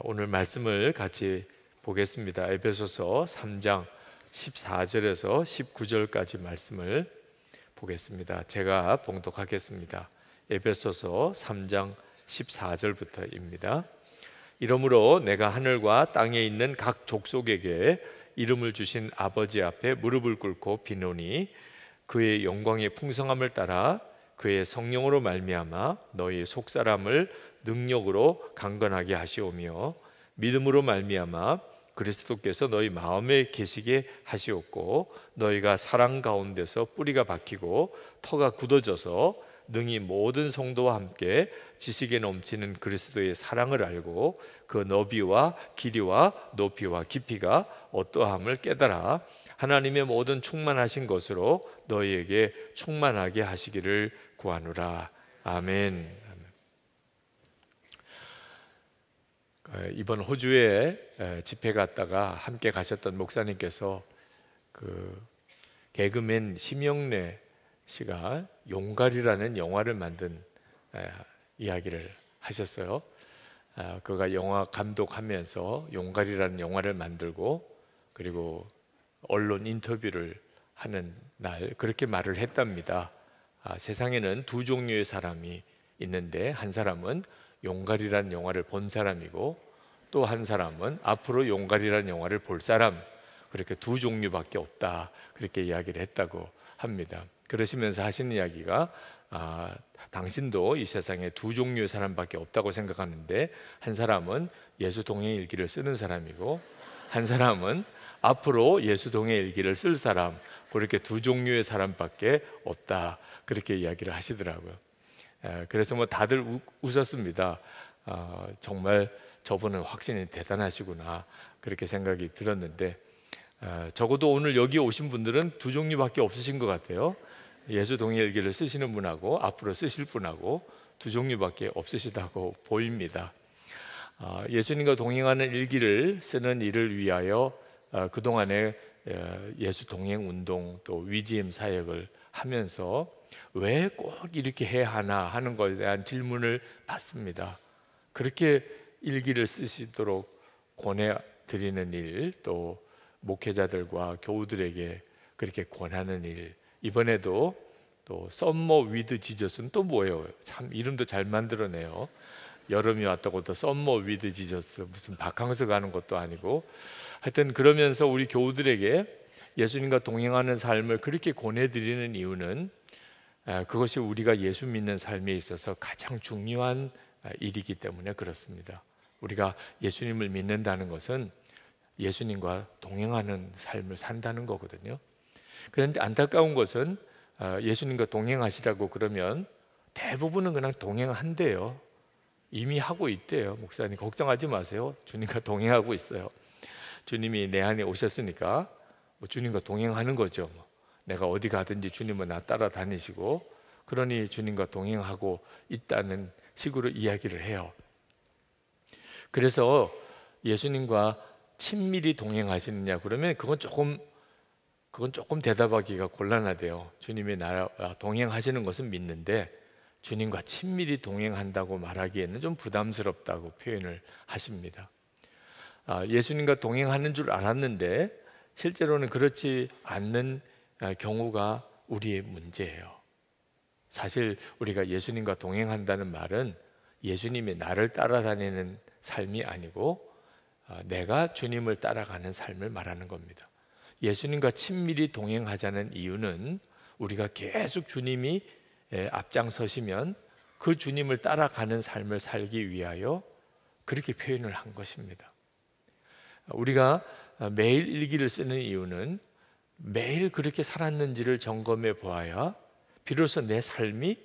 오늘 말씀을 같이 보겠습니다. 에베소서 3장 14절에서 19절까지 말씀을 보겠습니다. 제가 봉독하겠습니다. 에베소서 3장 14절부터입니다. 이러므로 내가 하늘과 땅에 있는 각 족속에게 이름을 주신 아버지 앞에 무릎을 꿇고 비노니 그의 영광의 풍성함을 따라 그의 성령으로 말미암아 너희 속사람을 능력으로 강건하게 하시오며 믿음으로 말미암아 그리스도께서 너희 마음에 계시게 하시옵고 너희가 사랑 가운데서 뿌리가 박히고 터가 굳어져서 능히 모든 성도와 함께 지식에 넘치는 그리스도의 사랑을 알고 그 너비와 길이와 높이와 깊이가 어떠함을 깨달아 하나님의 모든 충만하신 것으로 너희에게 충만하게 하시기를 구하노라. 아멘. 이번 호주에 집회 갔다가 함께 가셨던 목사님께서 그 개그맨 심영래 씨가 용갈이라는 영화를 만든 이야기를 하셨어요. 그가 영화 감독하면서 용갈이라는 영화를 만들고 그리고 언론 인터뷰를 하는 날 그렇게 말을 했답니다. 세상에는 두 종류의 사람이 있는데 한 사람은 용갈이라는 영화를 본 사람이고 또 한 사람은 앞으로 용갈이라는 영화를 볼 사람, 그렇게 두 종류밖에 없다, 그렇게 이야기를 했다고 합니다. 그러시면서 하시는 이야기가 당신도 이 세상에 두 종류의 사람밖에 없다고 생각하는데 한 사람은 예수 동행 일기를 쓰는 사람이고 한 사람은 앞으로 예수 동행 일기를 쓸 사람, 그렇게 두 종류의 사람밖에 없다, 그렇게 이야기를 하시더라고요. 그래서 뭐 다들 웃었습니다. 정말 저분은 확신이 대단하시구나, 그렇게 생각이 들었는데 적어도 오늘 여기 오신 분들은 두 종류밖에 없으신 것 같아요. 예수 동일기를 쓰시는 분하고 앞으로 쓰실 분하고 두 종류밖에 없으시다고 보입니다. 예수님과 동행하는 일기를 쓰는 일을 위하여 그동안에 예수 동행 운동 또 위지엠 사역을 하면서 왜 꼭 이렇게 해야 하나 하는 것에 대한 질문을 받습니다. 그렇게 일기를 쓰시도록 권해드리는 일, 또 목회자들과 교우들에게 그렇게 권하는 일, 이번에도 또 썸머 위드 지저스는 또 뭐예요? 참 이름도 잘 만들어내요. 여름이 왔다고 또 썸머 위드 지저스, 무슨 바캉스 가는 것도 아니고 하여튼 그러면서 우리 교우들에게 예수님과 동행하는 삶을 그렇게 권해드리는 이유는 그것이 우리가 예수 믿는 삶에 있어서 가장 중요한 일이기 때문에 그렇습니다. 우리가 예수님을 믿는다는 것은 예수님과 동행하는 삶을 산다는 거거든요. 그런데 안타까운 것은 예수님과 동행하시라고 그러면 대부분은 그냥 동행한대요. 이미 하고 있대요. 목사님 걱정하지 마세요, 주님과 동행하고 있어요. 주님이 내 안에 오셨으니까 뭐 주님과 동행하는 거죠. 내가 어디 가든지 주님은 나 따라다니시고 그러니 주님과 동행하고 있다는 식으로 이야기를 해요. 그래서 예수님과 친밀히 동행하시느냐 그러면 그건 조금 대답하기가 곤란하대요. 주님이 나와 동행하시는 것은 믿는데 주님과 친밀히 동행한다고 말하기에는 좀 부담스럽다고 표현을 하십니다. 예수님과 동행하는 줄 알았는데 실제로는 그렇지 않는 경우가 우리의 문제예요. 사실 우리가 예수님과 동행한다는 말은 예수님이 나를 따라다니는 삶이 아니고 내가 주님을 따라가는 삶을 말하는 겁니다. 예수님과 친밀히 동행하자는 이유는 우리가 계속 주님이 앞장서시면 그 주님을 따라가는 삶을 살기 위하여 그렇게 표현을 한 것입니다. 우리가 매일 일기를 쓰는 이유는 매일 그렇게 살았는지를 점검해 보아야 비로소 내 삶이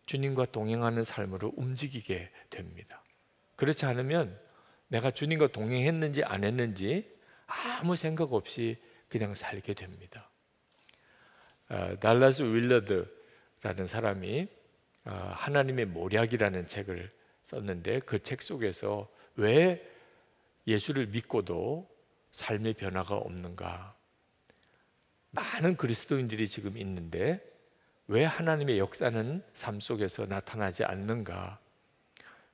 주님과 동행하는 삶으로 움직이게 됩니다. 그렇지 않으면 내가 주님과 동행했는지 안 했는지 아무 생각 없이 그냥 살게 됩니다. 달라스 윌러드라는 사람이 하나님의 모략이라는 책을 썼는데 그 책 속에서 왜 예수를 믿고도 삶의 변화가 없는가, 많은 그리스도인들이 지금 있는데 왜 하나님의 역사는 삶 속에서 나타나지 않는가,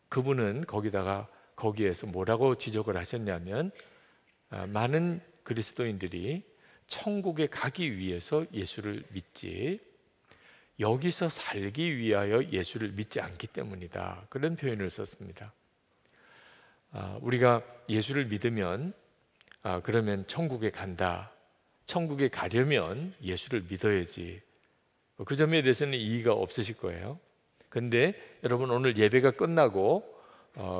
그분은 거기다가 거기에서 뭐라고 지적을 하셨냐면 많은 그리스도인들이 천국에 가기 위해서 예수를 믿지 여기서 살기 위하여 예수를 믿지 않기 때문이다. 그런 표현을 썼습니다. 우리가 예수를 믿으면 그러면 천국에 간다. 천국에 가려면 예수를 믿어야지. 그 점에 대해서는 이의가 없으실 거예요. 근데 여러분 오늘 예배가 끝나고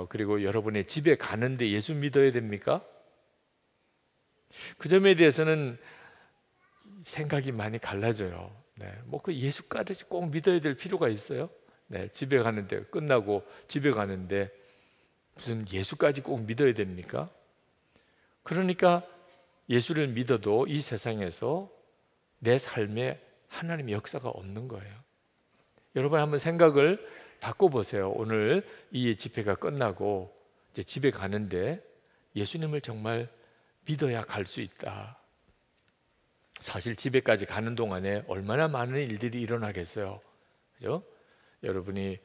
그리고 여러분의 집에 가는데 예수 믿어야 됩니까? 그 점에 대해서는 생각이 많이 갈라져요. 네, 뭐 그 예수까지 꼭 믿어야 될 필요가 있어요? 네, 집에 가는데 끝나고 집에 가는데 무슨 예수까지 꼭 믿어야 됩니까? 그러니까 예수를 믿어도 이 세상에서 내 삶에 하나님의 역사가 없는 거예요. 여러분 한번 생각을 바꿔보세요. 오늘 이 집회가 끝나고 이제 집에 가는데 예수님을 정말 믿어야 갈 수 있다. 사실 집에까지 가는 동안에 얼마나 많은 일들이 일어나겠어요. 그죠? 여러분이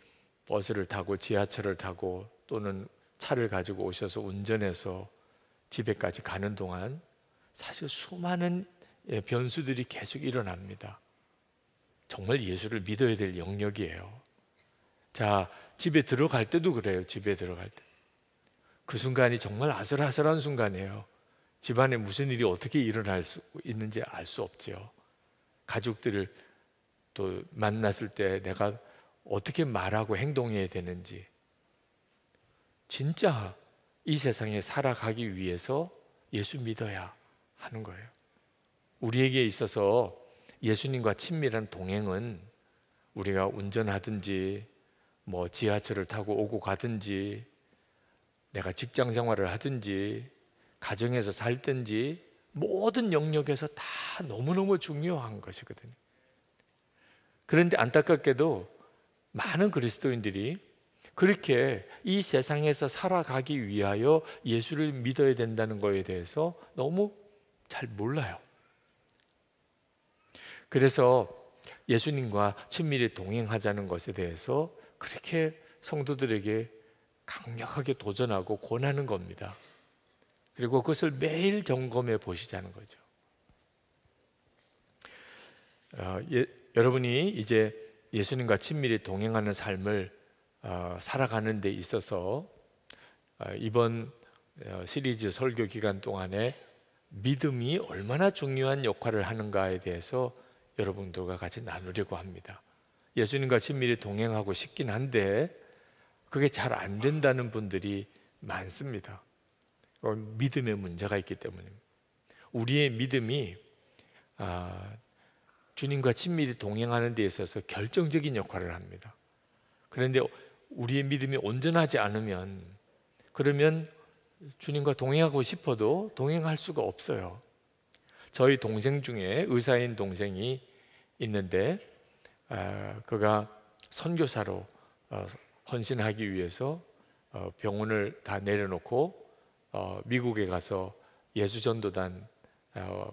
버스를 타고 지하철을 타고 또는 차를 가지고 오셔서 운전해서 집에까지 가는 동안 사실 수많은 변수들이 계속 일어납니다. 정말 예수를 믿어야 될 영역이에요. 자, 집에 들어갈 때도 그래요. 집에 들어갈 때. 그 순간이 정말 아슬아슬한 순간이에요. 집안에 무슨 일이 어떻게 일어날 수 있는지 알 수 없지요. 가족들을 또 만났을 때 내가 어떻게 말하고 행동해야 되는지. 진짜 이 세상에 살아가기 위해서 예수 믿어야 하는 거예요. 우리에게 있어서 예수님과 친밀한 동행은 우리가 운전하든지 뭐 지하철을 타고 오고 가든지 내가 직장 생활을 하든지 가정에서 살든지 모든 영역에서 다 너무너무 중요한 것이거든요. 그런데 안타깝게도 많은 그리스도인들이 그렇게 이 세상에서 살아가기 위하여 예수를 믿어야 된다는 것에 대해서 너무 잘 몰라요. 그래서 예수님과 친밀히 동행하자는 것에 대해서 그렇게 성도들에게 강력하게 도전하고 권하는 겁니다. 그리고 그것을 매일 점검해 보시자는 거죠. 여러분이 이제 예수님과 친밀히 동행하는 삶을 살아가는 데 있어서 이번 시리즈 설교 기간 동안에 믿음이 얼마나 중요한 역할을 하는가에 대해서 여러분들과 같이 나누려고 합니다. 예수님과 친밀히 동행하고 싶긴 한데 그게 잘 안 된다는 분들이 많습니다. 믿음에 문제가 있기 때문입니다. 우리의 믿음이 주님과 친밀히 동행하는 데 있어서 결정적인 역할을 합니다. 그런데 우리의 믿음이 온전하지 않으면 그러면 주님과 동행하고 싶어도 동행할 수가 없어요. 저희 동생 중에 의사인 동생이 있는데 그가 선교사로 헌신하기 위해서 병원을 다 내려놓고 미국에 가서 예수전도단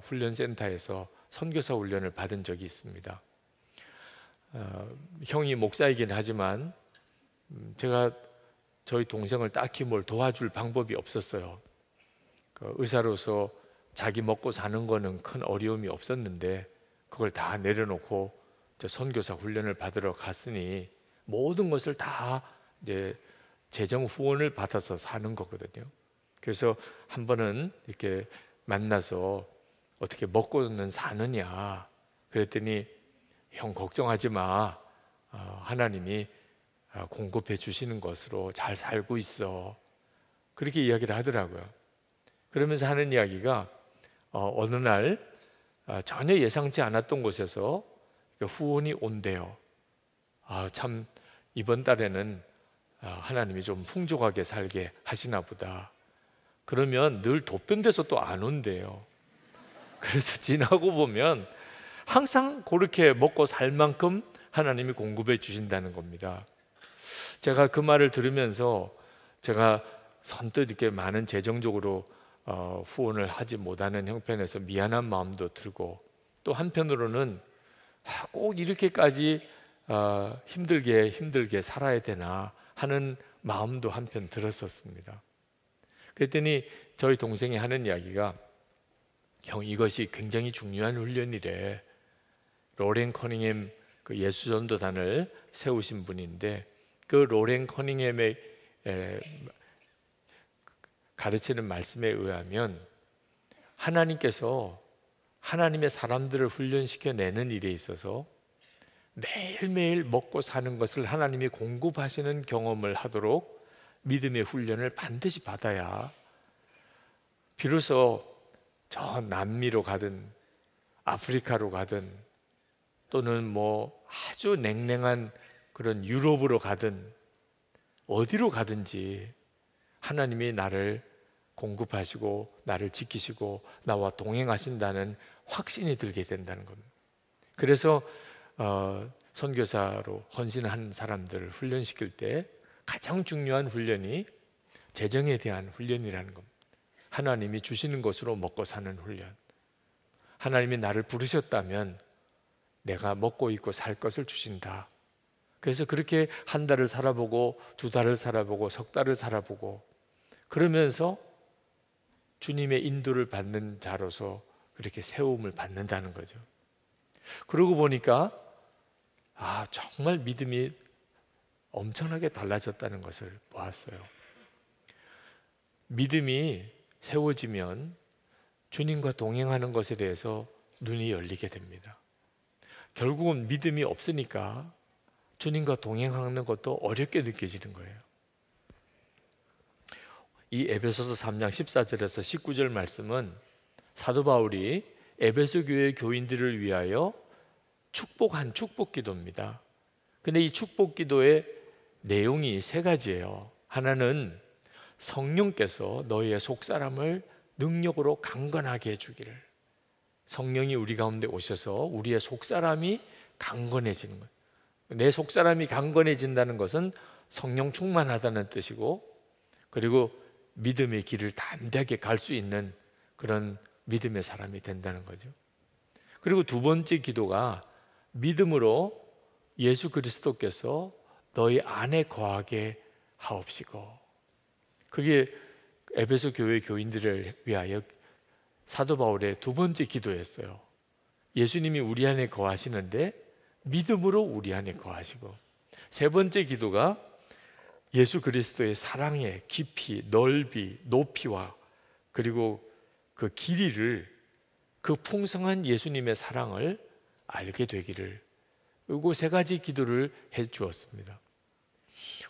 훈련센터에서 선교사 훈련을 받은 적이 있습니다. 형이 목사이긴 하지만 제가 저희 동생을 딱히 뭘 도와줄 방법이 없었어요. 의사로서 자기 먹고 사는 거는 큰 어려움이 없었는데 그걸 다 내려놓고 저 선교사 훈련을 받으러 갔으니 모든 것을 다 이제 재정 후원을 받아서 사는 거거든요. 그래서 한 번은 이렇게 만나서 어떻게 먹고는 사느냐 그랬더니 형 걱정하지 마. 하나님이 공급해 주시는 것으로 잘 살고 있어. 그렇게 이야기를 하더라고요. 그러면서 하는 이야기가 어느 날 전혀 예상치 않았던 곳에서 후원이 온대요. 참 이번 달에는 하나님이 좀 풍족하게 살게 하시나 보다. 그러면 늘 돕던 데서 또 안 온대요. 그래서 지나고 보면 항상 그렇게 먹고 살 만큼 하나님이 공급해 주신다는 겁니다. 제가 그 말을 들으면서 제가 선뜻 이렇게 많은 재정적으로 후원을 하지 못하는 형편에서 미안한 마음도 들고 또 한편으로는 꼭 이렇게까지 힘들게 살아야 되나 하는 마음도 한편 들었었습니다. 그랬더니 저희 동생이 하는 이야기가, 형 이것이 굉장히 중요한 훈련이래. 로렌 커닝햄 그 예수전도단을 세우신 분인데, 그 로렌 커닝햄의 가르치는 말씀에 의하면 하나님께서 하나님의 사람들을 훈련시켜 내는 일에 있어서 매일매일 먹고 사는 것을 하나님이 공급하시는 경험을 하도록 믿음의 훈련을 반드시 받아야 비로소 저 남미로 가든 아프리카로 가든 또는 뭐 아주 냉랭한 그런 유럽으로 가든 어디로 가든지 하나님이 나를 공급하시고 나를 지키시고 나와 동행하신다는 확신이 들게 된다는 겁니다. 그래서 선교사로 헌신한 사람들을 훈련시킬 때 가장 중요한 훈련이 재정에 대한 훈련이라는 겁니다. 하나님이 주시는 것으로 먹고 사는 훈련. 하나님이 나를 부르셨다면 내가 먹고 있고 살 것을 주신다. 그래서 그렇게 한 달을 살아보고 두 달을 살아보고 석 달을 살아보고 그러면서 주님의 인도를 받는 자로서 그렇게 세움을 받는다는 거죠. 그러고 보니까 정말 믿음이 엄청나게 달라졌다는 것을 보았어요. 믿음이 세워지면 주님과 동행하는 것에 대해서 눈이 열리게 됩니다. 결국은 믿음이 없으니까 주님과 동행하는 것도 어렵게 느껴지는 거예요. 이 에베소서 3장 14절에서 19절 말씀은 사도 바울이 에베소 교회 교인들을 위하여 축복한 축복 기도입니다. 근데 이 축복 기도의 내용이 세 가지예요. 하나는 성령께서 너희의 속사람을 능력으로 강건하게 해주기를. 성령이 우리 가운데 오셔서 우리의 속사람이 강건해지는 거예요. 내 속사람이 강건해진다는 것은 성령 충만하다는 뜻이고, 그리고 믿음의 길을 담대하게 갈 수 있는 그런 믿음의 사람이 된다는 거죠. 그리고 두 번째 기도가 믿음으로 예수 그리스도께서 너희 안에 거하게 하옵시고. 그게 에베소 교회 교인들을 위하여 사도 바울의 두 번째 기도였어요. 예수님이 우리 안에 거하시는데 믿음으로 우리 안에 거하시고, 세 번째 기도가 예수 그리스도의 사랑의 깊이, 넓이, 높이와 그리고 그 길이를, 그 풍성한 예수님의 사랑을 알게 되기를, 이 세 가지 기도를 해 주었습니다.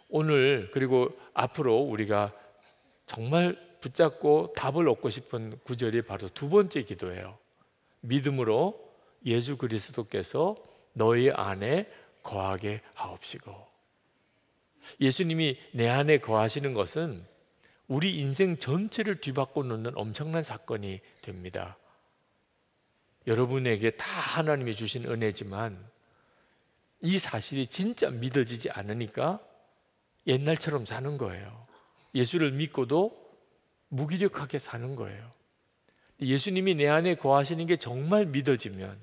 오늘 그리고 앞으로 우리가 정말 붙잡고 답을 얻고 싶은 구절이 바로 두 번째 기도예요. 믿음으로 예수 그리스도께서 너희 안에 거하게 하옵시고. 예수님이 내 안에 거하시는 것은 우리 인생 전체를 뒤바꿔 놓는 엄청난 사건이 됩니다. 여러분에게 다 하나님이 주신 은혜지만 이 사실이 진짜 믿어지지 않으니까 옛날처럼 사는 거예요. 예수를 믿고도 무기력하게 사는 거예요. 예수님이 내 안에 거하시는 게 정말 믿어지면,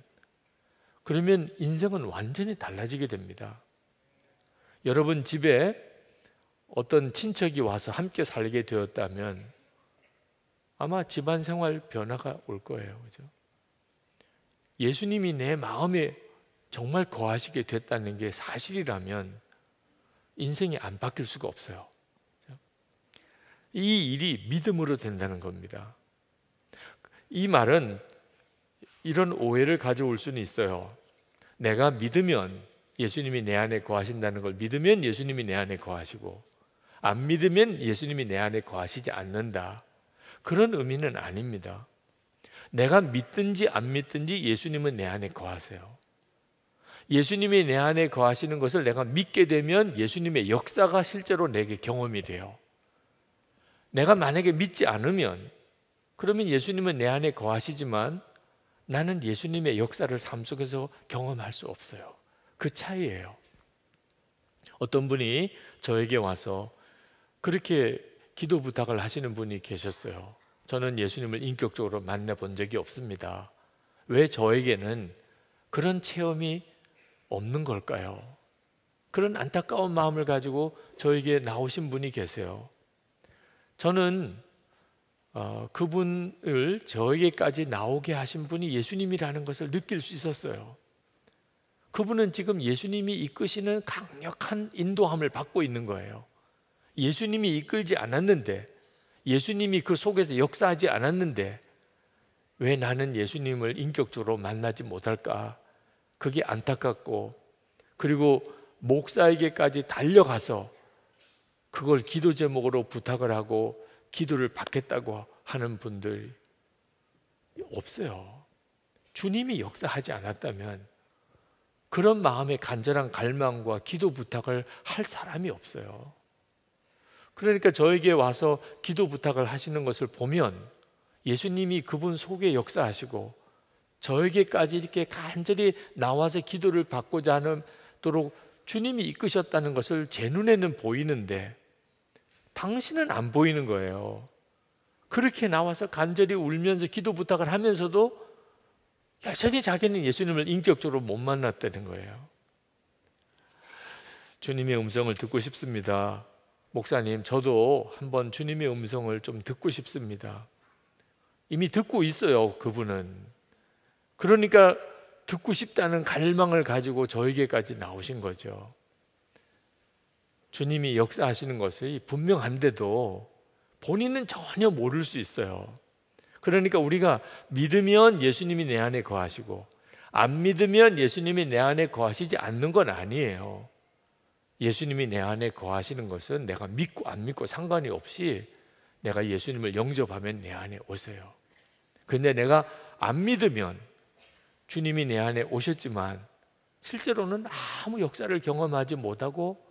그러면 인생은 완전히 달라지게 됩니다. 여러분 집에 어떤 친척이 와서 함께 살게 되었다면 아마 집안 생활 변화가 올 거예요. 그죠? 예수님이 내 마음에 정말 거하시게 됐다는 게 사실이라면 인생이 안 바뀔 수가 없어요. 이 일이 믿음으로 된다는 겁니다. 이 말은 이런 오해를 가져올 수는 있어요. 내가 믿으면 예수님이 내 안에 거하신다는 걸 믿으면 예수님이 내 안에 거하시고, 안 믿으면 예수님이 내 안에 거하시지 않는다, 그런 의미는 아닙니다. 내가 믿든지 안 믿든지 예수님은 내 안에 거하세요. 예수님이 내 안에 거하시는 것을 내가 믿게 되면 예수님의 역사가 실제로 내게 경험이 돼요. 내가 만약에 믿지 않으면, 그러면 예수님은 내 안에 거하시지만 나는 예수님의 역사를 삶 속에서 경험할 수 없어요. 그 차이예요. 어떤 분이 저에게 와서 그렇게 기도 부탁을 하시는 분이 계셨어요. 저는 예수님을 인격적으로 만나본 적이 없습니다. 왜 저에게는 그런 체험이 없는 걸까요? 그런 안타까운 마음을 가지고 저에게 나오신 분이 계세요. 저는 그분을 저에게까지 나오게 하신 분이 예수님이라는 것을 느낄 수 있었어요. 그분은 지금 예수님이 이끄시는 강력한 인도함을 받고 있는 거예요. 예수님이 이끌지 않았는데, 예수님이 그 속에서 역사하지 않았는데 왜 나는 예수님을 인격적으로 만나지 못할까? 그게 안타깝고, 그리고 목사에게까지 달려가서 그걸 기도 제목으로 부탁을 하고 기도를 받겠다고 하는 분들이 없어요. 주님이 역사하지 않았다면 그런 마음의 간절한 갈망과 기도 부탁을 할 사람이 없어요. 그러니까 저에게 와서 기도 부탁을 하시는 것을 보면 예수님이 그분 속에 역사하시고 저에게까지 이렇게 간절히 나와서 기도를 받고자 하도록 주님이 이끄셨다는 것을 제 눈에는 보이는데 당신은 안 보이는 거예요. 그렇게 나와서 간절히 울면서 기도 부탁을 하면서도 여전히 자기는 예수님을 인격적으로 못 만났다는 거예요. 주님의 음성을 듣고 싶습니다. 목사님, 저도 한번 주님의 음성을 좀 듣고 싶습니다. 이미 듣고 있어요, 그분은. 그러니까 듣고 싶다는 갈망을 가지고 저에게까지 나오신 거죠. 주님이 역사하시는 것이 분명한데도 본인은 전혀 모를 수 있어요. 그러니까 우리가 믿으면 예수님이 내 안에 거하시고 안 믿으면 예수님이 내 안에 거하시지 않는 건 아니에요. 예수님이 내 안에 거하시는 것은 내가 믿고 안 믿고 상관이 없이 내가 예수님을 영접하면 내 안에 오세요. 그런데 내가 안 믿으면 주님이 내 안에 오셨지만 실제로는 아무 역사를 경험하지 못하고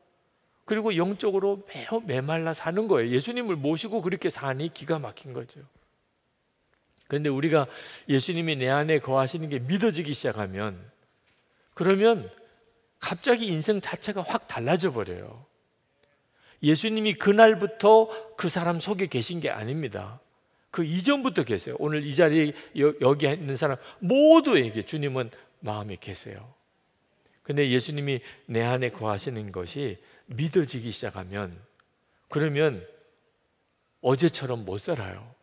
그리고 영적으로 매우 메말라 사는 거예요. 예수님을 모시고 그렇게 사니 기가 막힌 거죠. 그런데 우리가 예수님이 내 안에 거하시는 게 믿어지기 시작하면 그러면 갑자기 인생 자체가 확 달라져 버려요. 예수님이 그날부터 그 사람 속에 계신 게 아닙니다. 그 이전부터 계세요. 오늘 이 자리에 여기 있는 사람 모두에게 주님은 마음에 계세요. 근데 예수님이 내 안에 거하시는 것이 믿어지기 시작하면 그러면 어제처럼 못 살아요.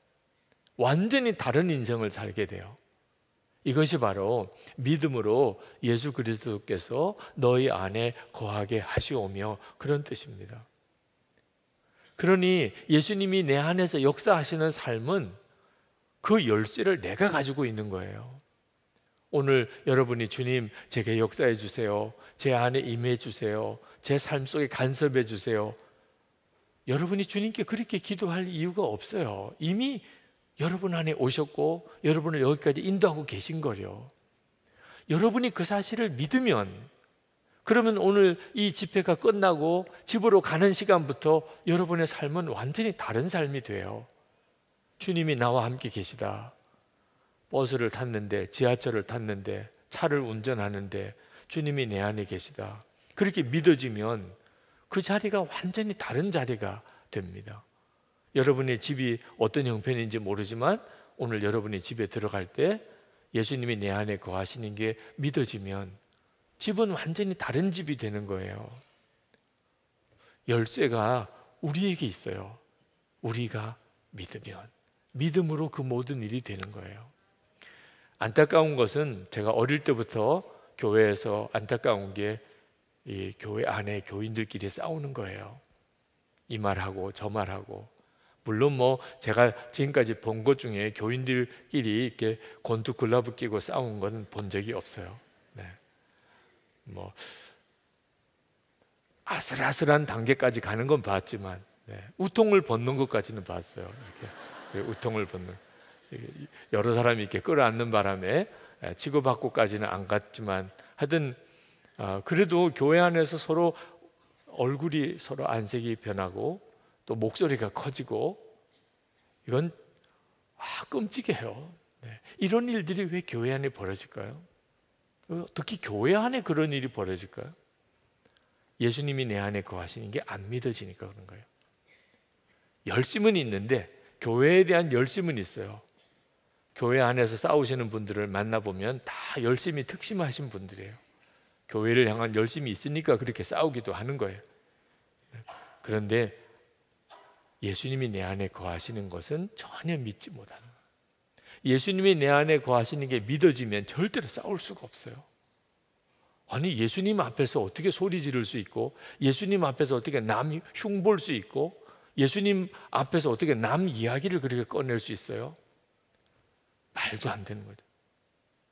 완전히 다른 인생을 살게 돼요. 이것이 바로 믿음으로 예수 그리스도께서 너희 안에 거하게 하시오며 그런 뜻입니다. 그러니 예수님이 내 안에서 역사하시는 삶은 그 열쇠를 내가 가지고 있는 거예요. 오늘 여러분이 주님 제게 역사해 주세요. 제 안에 임해 주세요. 제 삶 속에 간섭해 주세요. 여러분이 주님께 그렇게 기도할 이유가 없어요. 이미 여러분 안에 오셨고 여러분을 여기까지 인도하고 계신 거요. 여러분이 그 사실을 믿으면 그러면 오늘 이 집회가 끝나고 집으로 가는 시간부터 여러분의 삶은 완전히 다른 삶이 돼요. 주님이 나와 함께 계시다. 버스를 탔는데 지하철을 탔는데 차를 운전하는데 주님이 내 안에 계시다. 그렇게 믿어지면 그 자리가 완전히 다른 자리가 됩니다. 여러분의 집이 어떤 형편인지 모르지만 오늘 여러분이 집에 들어갈 때 예수님이 내 안에 거하시는 게 믿어지면 집은 완전히 다른 집이 되는 거예요. 열쇠가 우리에게 있어요. 우리가 믿으면 믿음으로 그 모든 일이 되는 거예요. 안타까운 것은 제가 어릴 때부터 교회에서 안타까운 게 이 교회 안에 교인들끼리 싸우는 거예요. 이 말하고 저 말하고. 물론 뭐 제가 지금까지 본 것 중에 교인들끼리 이렇게 권투 글러브 끼고 싸운 건 본 적이 없어요. 네. 뭐 아슬아슬한 단계까지 가는 건 봤지만 우통을 벗는 것까지는 봤어요. 이렇게 우통을 벗는 여러 사람이 이렇게 끌어안는 바람에 치고받고까지는 안 갔지만 하여튼 그래도 교회 안에서 서로 얼굴이 서로 안색이 변하고 또 목소리가 커지고 이건 끔찍해요. 이런 일들이 왜 교회 안에 벌어질까요? 특히 교회 안에 그런 일이 벌어질까요? 예수님이 내 안에 거하시는 게 안 믿어지니까 그런 거예요. 열심은 있는데 교회에 대한 열심은 있어요. 교회 안에서 싸우시는 분들을 만나보면 다 열심히 특심하신 분들이에요. 교회를 향한 열심이 있으니까 그렇게 싸우기도 하는 거예요. 그런데 예수님이 내 안에 거하시는 것은 전혀 믿지 못하는 거예요. 예수님이 내 안에 거하시는 게 믿어지면 절대로 싸울 수가 없어요. 아니, 예수님 앞에서 어떻게 소리 지를 수 있고, 예수님 앞에서 어떻게 남 흉볼 수 있고, 예수님 앞에서 어떻게 남 이야기를 그렇게 꺼낼 수 있어요? 말도 안 되는 거죠.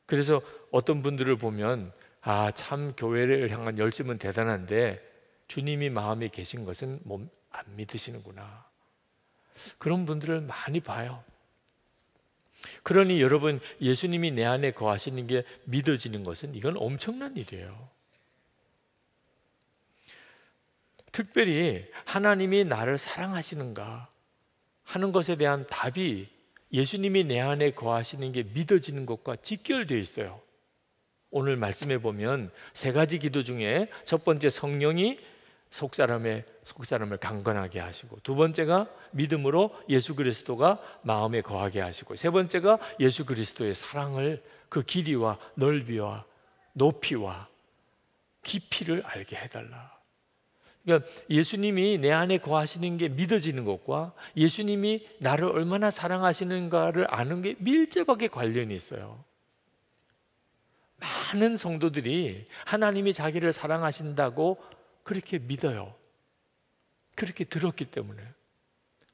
그래서 어떤 분들을 보면 참 교회를 향한 열심은 대단한데 주님이 마음에 계신 것은 안 믿으시는구나. 그런 분들을 많이 봐요. 그러니 여러분, 예수님이 내 안에 거하시는 게 믿어지는 것은 이건 엄청난 일이에요. 특별히 하나님이 나를 사랑하시는가 하는 것에 대한 답이 예수님이 내 안에 거하시는 게 믿어지는 것과 직결되어 있어요. 오늘 말씀해 보면 세 가지 기도 중에 첫 번째, 성령이 속사람을 강건하게 하시고, 두 번째가 믿음으로 예수 그리스도가 마음에 거하게 하시고, 세 번째가 예수 그리스도의 사랑을, 그 길이와 넓이와 높이와 깊이를 알게 해달라. 그러니까 예수님이 내 안에 거하시는 게 믿어지는 것과 예수님이 나를 얼마나 사랑하시는가를 아는 게 밀접하게 관련이 있어요. 많은 성도들이 하나님이 자기를 사랑하신다고 그렇게 믿어요. 그렇게 들었기 때문에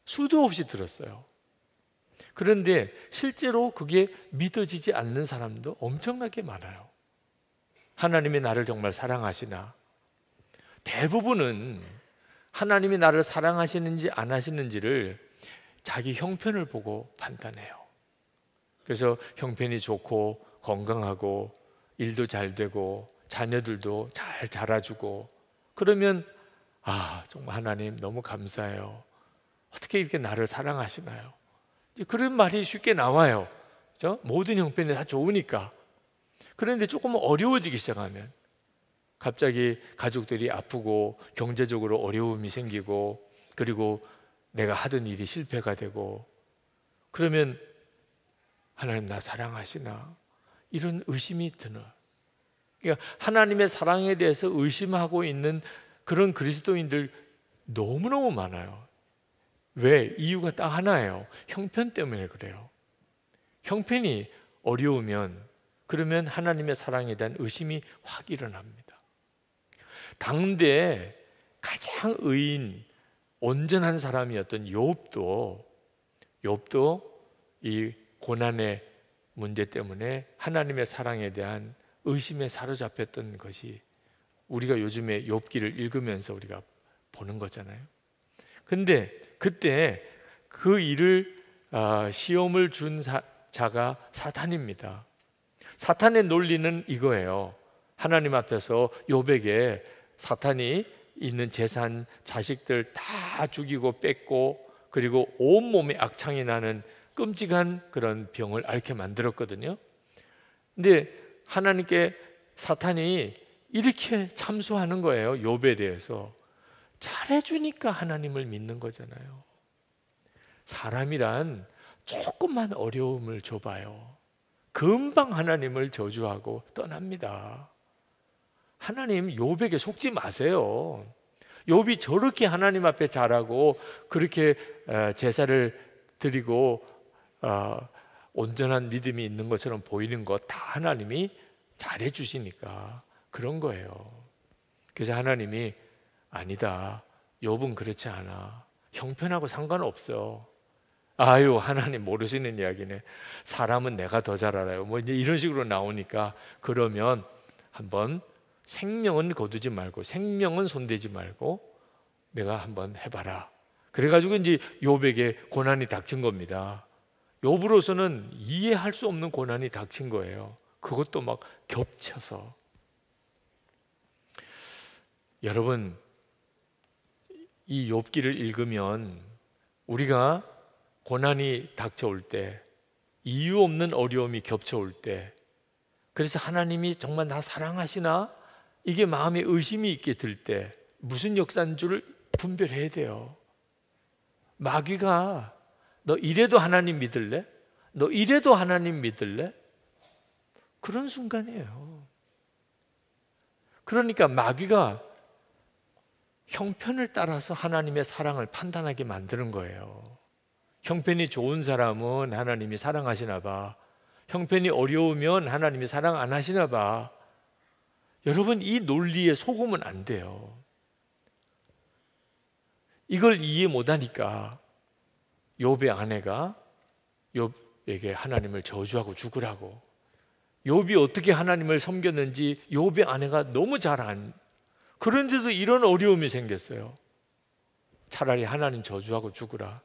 수도 없이 들었어요. 그런데 실제로 그게 믿어지지 않는 사람도 엄청나게 많아요. 하나님이 나를 정말 사랑하시나? 대부분은 하나님이 나를 사랑하시는지 안 하시는지를 자기 형편을 보고 판단해요. 그래서 형편이 좋고 건강하고 일도 잘 되고 자녀들도 잘 자라주고 그러면 정말 하나님 너무 감사해요. 어떻게 이렇게 나를 사랑하시나요? 그런 말이 쉽게 나와요. 그렇죠? 모든 형편이 다 좋으니까. 그런데 조금 어려워지기 시작하면, 갑자기 가족들이 아프고 경제적으로 어려움이 생기고, 그리고 내가 하던 일이 실패가 되고, 그러면 하나님 나 사랑하시나? 이런 의심이 드는. 그러니까 하나님의 사랑에 대해서 의심하고 있는 그런 그리스도인들 너무너무 많아요. 왜? 이유가 딱 하나예요. 형편 때문에 그래요. 형편이 어려우면, 그러면 하나님의 사랑에 대한 의심이 확 일어납니다. 당대에 가장 의인, 온전한 사람이었던 욥도 이 고난의 문제 때문에 하나님의 사랑에 대한 의심에 사로잡혔던 것이 우리가 요즘에 욥기를 읽으면서 우리가 보는 거잖아요. 근데 그때 그 일을 시험을 준 자가 사탄입니다. 사탄의 논리는 이거예요. 하나님 앞에서 욥에게 사탄이 있는 재산, 자식들 다 죽이고 뺏고, 그리고 온몸에 악창이 나는 끔찍한 그런 병을 앓게 만들었거든요. 근데 하나님께 사탄이 이렇게 참소하는 거예요. 욥에 대해서. 잘해주니까 하나님을 믿는 거잖아요. 사람이란 조금만 어려움을 줘봐요, 금방 하나님을 저주하고 떠납니다. 하나님 욥에게 속지 마세요. 욥이 저렇게 하나님 앞에 잘하고 그렇게 제사를 드리고 온전한 믿음이 있는 것처럼 보이는 것 다 하나님이 잘해 주시니까 그런 거예요. 그래서 하나님이 아니다, 욥은 그렇지 않아, 형편하고 상관없어. 아유, 하나님 모르시는 이야기네. 사람은 내가 더 잘 알아요. 뭐 이제 이런 식으로 나오니까, 그러면 한번 생명은 거두지 말고, 생명은 손대지 말고 내가 한번 해봐라. 그래가지고 이제 욥에게 고난이 닥친 겁니다. 욥으로서는 이해할 수 없는 고난이 닥친 거예요. 그것도 막 겹쳐서. 여러분, 이 욥기를 읽으면 우리가 고난이 닥쳐올 때, 이유 없는 어려움이 겹쳐올 때, 그래서 하나님이 정말 나 사랑하시나? 이게 마음에 의심이 있게 들 때 무슨 역사인 줄을 분별해야 돼요. 마귀가 너 이래도 하나님 믿을래? 너 이래도 하나님 믿을래? 그런 순간이에요. 그러니까 마귀가 형편을 따라서 하나님의 사랑을 판단하게 만드는 거예요. 형편이 좋은 사람은 하나님이 사랑하시나 봐. 형편이 어려우면 하나님이 사랑 안 하시나 봐. 여러분, 이 논리에 속으면 안 돼요. 이걸 이해 못하니까 욥의 아내가 욥에게 하나님을 저주하고 죽으라고. 욥이 어떻게 하나님을 섬겼는지 욥의 아내가 너무 그런데도 이런 어려움이 생겼어요. 차라리 하나님 저주하고 죽으라.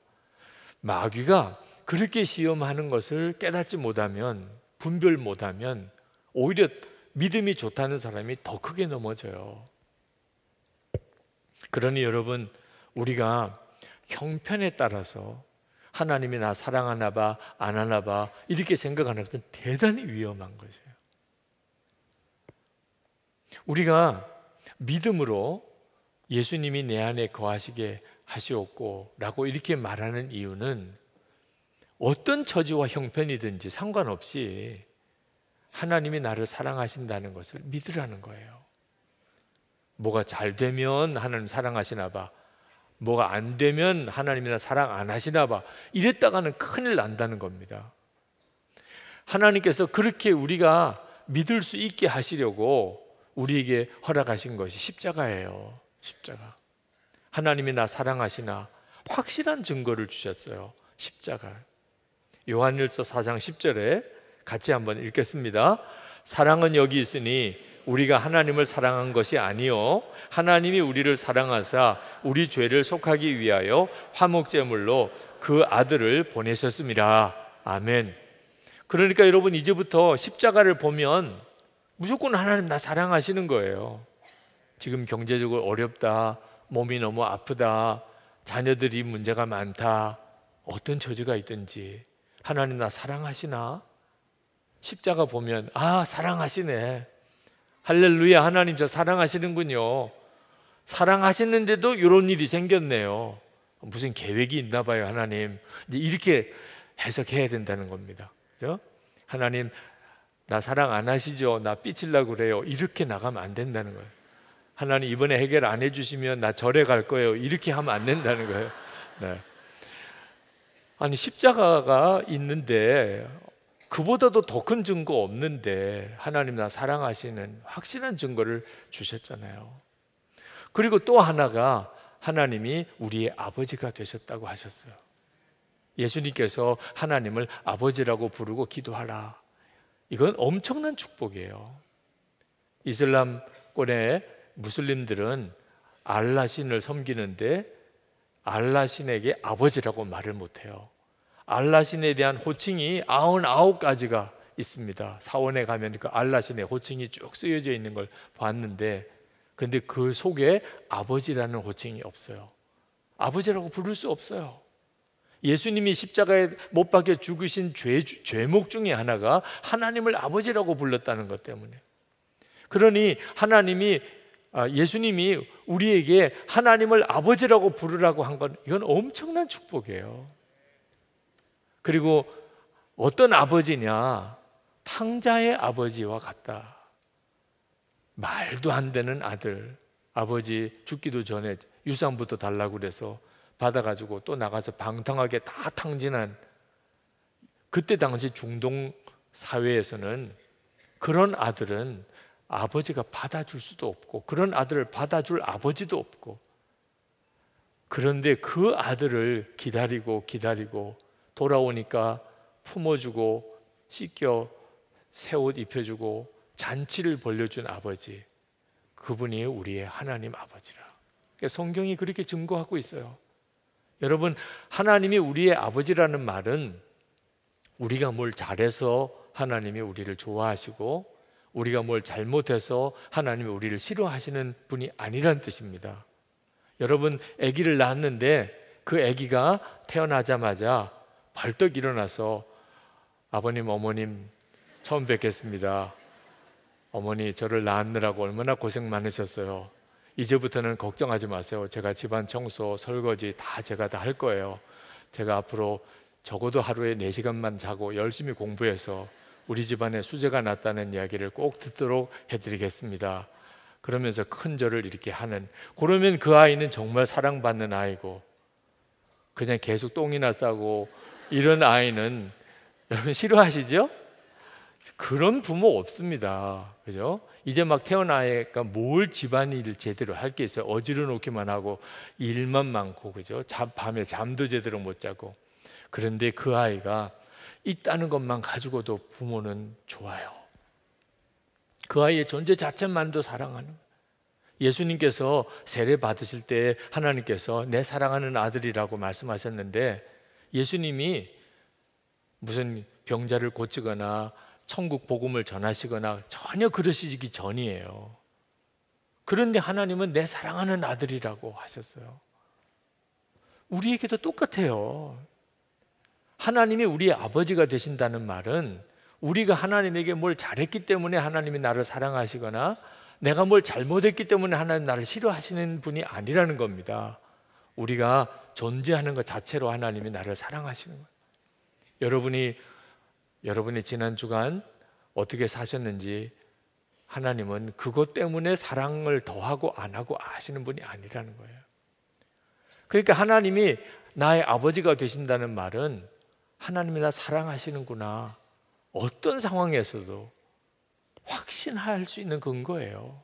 마귀가 그렇게 시험하는 것을 깨닫지 못하면, 분별 못하면 오히려 믿음이 좋다는 사람이 더 크게 넘어져요. 그러니 여러분, 우리가 형편에 따라서 하나님이 나 사랑하나 봐, 안 하나 봐 이렇게 생각하는 것은 대단히 위험한 것이에요. 우리가 믿음으로 예수님이 내 안에 거하시게 하시옵고 라고 이렇게 말하는 이유는 어떤 처지와 형편이든지 상관없이 하나님이 나를 사랑하신다는 것을 믿으라는 거예요. 뭐가 잘 되면 하나님 사랑하시나 봐, 뭐가 안 되면 하나님이 나 사랑 안 하시나 봐, 이랬다가는 큰일 난다는 겁니다. 하나님께서 그렇게 우리가 믿을 수 있게 하시려고 우리에게 허락하신 것이 십자가예요. 십자가. 하나님이 나 사랑하시나 확실한 증거를 주셨어요. 십자가. 요한일서 4장 10절에 같이 한번 읽겠습니다. 사랑은 여기 있으니 우리가 하나님을 사랑한 것이 아니요 하나님이 우리를 사랑하사 우리 죄를 속하기 위하여 화목제물로 그 아들을 보내셨습니다. 아멘. 그러니까 여러분, 이제부터 십자가를 보면 무조건 하나님 나 사랑하시는 거예요. 지금 경제적으로 어렵다, 몸이 너무 아프다, 자녀들이 문제가 많다, 어떤 처지가 있든지 하나님 나 사랑하시나? 십자가 보면 아, 사랑하시네. 할렐루야, 하나님 저 사랑하시는군요. 사랑하시는데도 이런 일이 생겼네요. 무슨 계획이 있나 봐요, 하나님. 이제 이렇게 해석해야 된다는 겁니다. 그죠? 하나님 나 사랑 안 하시죠? 나 삐치려고 그래요. 이렇게 나가면 안 된다는 거예요. 하나님 이번에 해결 안 해주시면 나 절에 갈 거예요. 이렇게 하면 안 된다는 거예요. 네. 아니, 십자가가 있는데 그보다도 더 큰 증거 없는데 하나님 나 사랑하시는 확실한 증거를 주셨잖아요. 그리고 또 하나가 하나님이 우리의 아버지가 되셨다고 하셨어요. 예수님께서 하나님을 아버지라고 부르고 기도하라. 이건 엄청난 축복이에요. 이슬람권의 무슬림들은 알라신을 섬기는데 알라신에게 아버지라고 말을 못해요. 알라신에 대한 호칭이 99가지가 있습니다. 사원에 가면 그 알라신의 호칭이 쭉 쓰여져 있는 걸 봤는데, 근데 그 속에 아버지라는 호칭이 없어요. 아버지라고 부를 수 없어요. 예수님이 십자가에 못 박혀 죽으신 죄목 중에 하나가 하나님을 아버지라고 불렀다는 것 때문에. 그러니 예수님이 우리에게 하나님을 아버지라고 부르라고 한 건 이건 엄청난 축복이에요. 그리고 어떤 아버지냐? 탕자의 아버지와 같다. 말도 안 되는 아들, 아버지 죽기도 전에 유산부터 달라고 그래서 받아가지고 또 나가서 방탕하게 다 탕진한, 그때 당시 중동 사회에서는 그런 아들은 아버지가 받아줄 수도 없고 그런 아들을 받아줄 아버지도 없고, 그런데 그 아들을 기다리고 돌아오니까 품어주고 씻겨 새 옷 입혀주고 잔치를 벌려준 아버지, 그분이 우리의 하나님 아버지라. 그러니까 성경이 그렇게 증거하고 있어요. 여러분, 하나님이 우리의 아버지라는 말은 우리가 뭘 잘해서 하나님이 우리를 좋아하시고 우리가 뭘 잘못해서 하나님이 우리를 싫어하시는 분이 아니란 뜻입니다. 여러분, 아기를 낳았는데 그 아기가 태어나자마자 벌떡 일어나서 아버님, 어머님 처음 뵙겠습니다. 어머니 저를 낳느라고 얼마나 고생 많으셨어요. 이제부터는 걱정하지 마세요. 제가 집안 청소, 설거지 다 제가 다 할 거예요. 제가 앞으로 적어도 하루에 4시간만 자고 열심히 공부해서 우리 집안에 수재가 났다는 이야기를 꼭 듣도록 해드리겠습니다. 그러면서 큰 절을 이렇게 하는, 그러면 그 아이는 정말 사랑받는 아이고, 그냥 계속 똥이나 싸고 이런 아이는 여러분 싫어하시죠? 그런 부모 없습니다. 그죠? 이제 막 태어나니까 뭘 집안일 제대로 할 게 있어요. 어지러 놓기만 하고 일만 많고, 그죠? 밤에 잠도 제대로 못 자고. 그런데 그 아이가 있다는 것만 가지고도 부모는 좋아요. 그 아이의 존재 자체만도 사랑하는. 예수님께서 세례 받으실 때 하나님께서 내 사랑하는 아들이라고 말씀하셨는데, 예수님이 무슨 병자를 고치거나 천국 복음을 전하시거나 전혀 그러시기 전이에요. 그런데 하나님은 내 사랑하는 아들이라고 하셨어요. 우리에게도 똑같아요. 하나님이 우리의 아버지가 되신다는 말은 우리가 하나님에게 뭘 잘했기 때문에 하나님이 나를 사랑하시거나 내가 뭘 잘못했기 때문에 하나님 나를 싫어하시는 분이 아니라는 겁니다. 우리가 존재하는 것 자체로 하나님이 나를 사랑하시는 거예요. 여러분이 지난 주간 어떻게 사셨는지 하나님은 그것 때문에 사랑을 더하고 안 하고 아시는 분이 아니라는 거예요. 그러니까 하나님이 나의 아버지가 되신다는 말은 하나님이 나 사랑하시는구나, 어떤 상황에서도 확신할 수 있는 근거예요.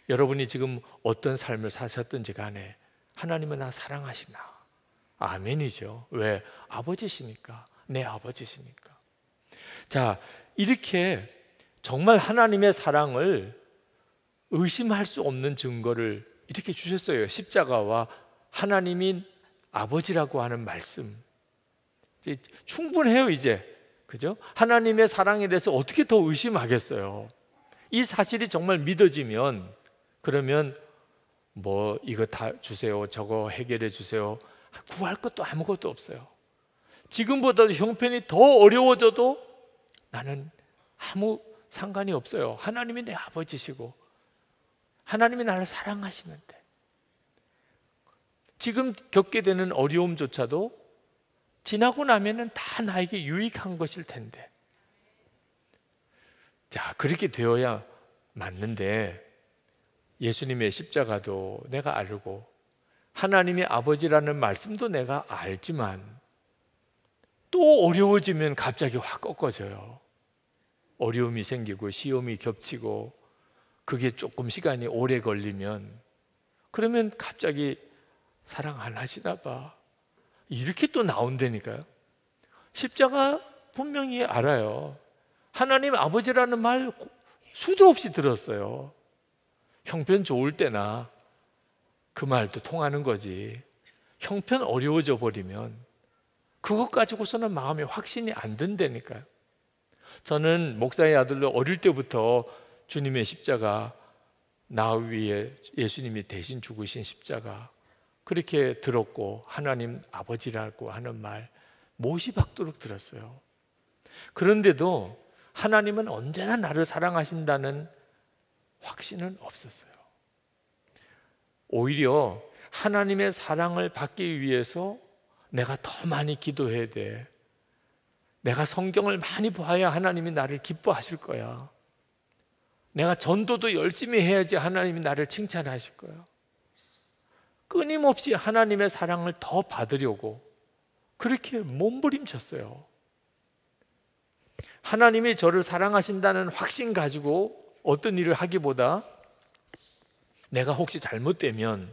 여러분이 지금 어떤 삶을 사셨든지 간에 하나님은 나 사랑하시나? 아멘이죠. 왜? 아버지시니까. 내 아버지시니까. 자, 이렇게 정말 하나님의 사랑을 의심할 수 없는 증거를 이렇게 주셨어요. 십자가와 하나님이 아버지라고 하는 말씀. 이제 충분해요, 이제. 그죠? 하나님의 사랑에 대해서 어떻게 더 의심하겠어요? 이 사실이 정말 믿어지면, 그러면 뭐 이거 다 주세요, 저거 해결해 주세요, 구할 것도 아무것도 없어요. 지금보다도 형편이 더 어려워져도 나는 아무 상관이 없어요. 하나님이 내 아버지시고 하나님이 나를 사랑하시는데, 지금 겪게 되는 어려움조차도 지나고 나면은 다 나에게 유익한 것일 텐데. 자, 그렇게 되어야 맞는데, 예수님의 십자가도 내가 알고 하나님의 아버지라는 말씀도 내가 알지만 또 어려워지면 갑자기 확 꺾어져요. 어려움이 생기고 시험이 겹치고 그게 조금 시간이 오래 걸리면, 그러면 갑자기 사랑 안 하시나 봐, 이렇게 또 나온다니까요. 십자가 분명히 알아요. 하나님 아버지라는 말 수도 없이 들었어요. 형편 좋을 때나 그 말도 통하는 거지, 형편 어려워져 버리면 그것 가지고서는 마음에 확신이 안 든다니까요. 저는 목사의 아들로 어릴 때부터 주님의 십자가, 나 위에 예수님이 대신 죽으신 십자가 그렇게 들었고, 하나님 아버지라고 하는 말 못이 박도록 들었어요. 그런데도 하나님은 언제나 나를 사랑하신다는 확신은 없었어요. 오히려 하나님의 사랑을 받기 위해서 내가 더 많이 기도해야 돼, 내가 성경을 많이 봐야 하나님이 나를 기뻐하실 거야, 내가 전도도 열심히 해야지 하나님이 나를 칭찬하실 거야, 끊임없이 하나님의 사랑을 더 받으려고 그렇게 몸부림쳤어요. 하나님이 저를 사랑하신다는 확신 가지고 어떤 일을 하기보다, 내가 혹시 잘못되면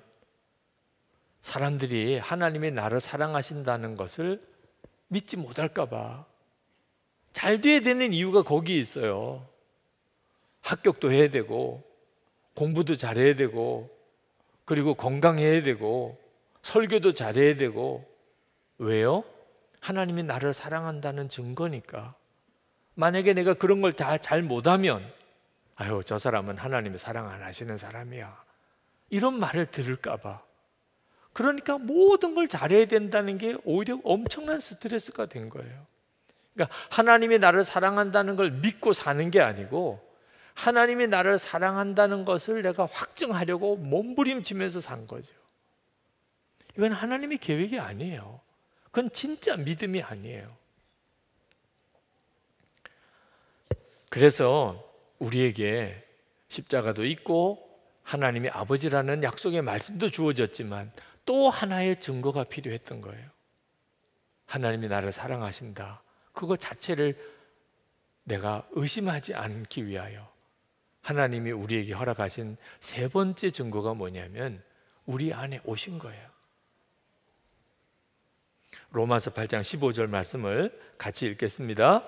사람들이 하나님이 나를 사랑하신다는 것을 믿지 못할까 봐 잘 돼야 되는 이유가 거기에 있어요. 합격도 해야 되고 공부도 잘해야 되고 그리고 건강해야 되고 설교도 잘해야 되고. 왜요? 하나님이 나를 사랑한다는 증거니까. 만약에 내가 그런 걸 잘 못하면, 아유, 저 사람은 하나님이 사랑 안 하시는 사람이야, 이런 말을 들을까 봐. 그러니까 모든 걸 잘해야 된다는 게 오히려 엄청난 스트레스가 된 거예요. 그러니까 하나님이 나를 사랑한다는 걸 믿고 사는 게 아니고, 하나님이 나를 사랑한다는 것을 내가 확증하려고 몸부림치면서 산 거죠. 이건 하나님의 계획이 아니에요. 그건 진짜 믿음이 아니에요. 그래서 우리에게 십자가도 있고 하나님이 아버지라는 약속의 말씀도 주어졌지만 또 하나의 증거가 필요했던 거예요. 하나님이 나를 사랑하신다. 그거 자체를 내가 의심하지 않기 위하여 하나님이 우리에게 허락하신 세 번째 증거가 뭐냐면 우리 안에 오신 거예요. 로마서 8장 15절 말씀을 같이 읽겠습니다.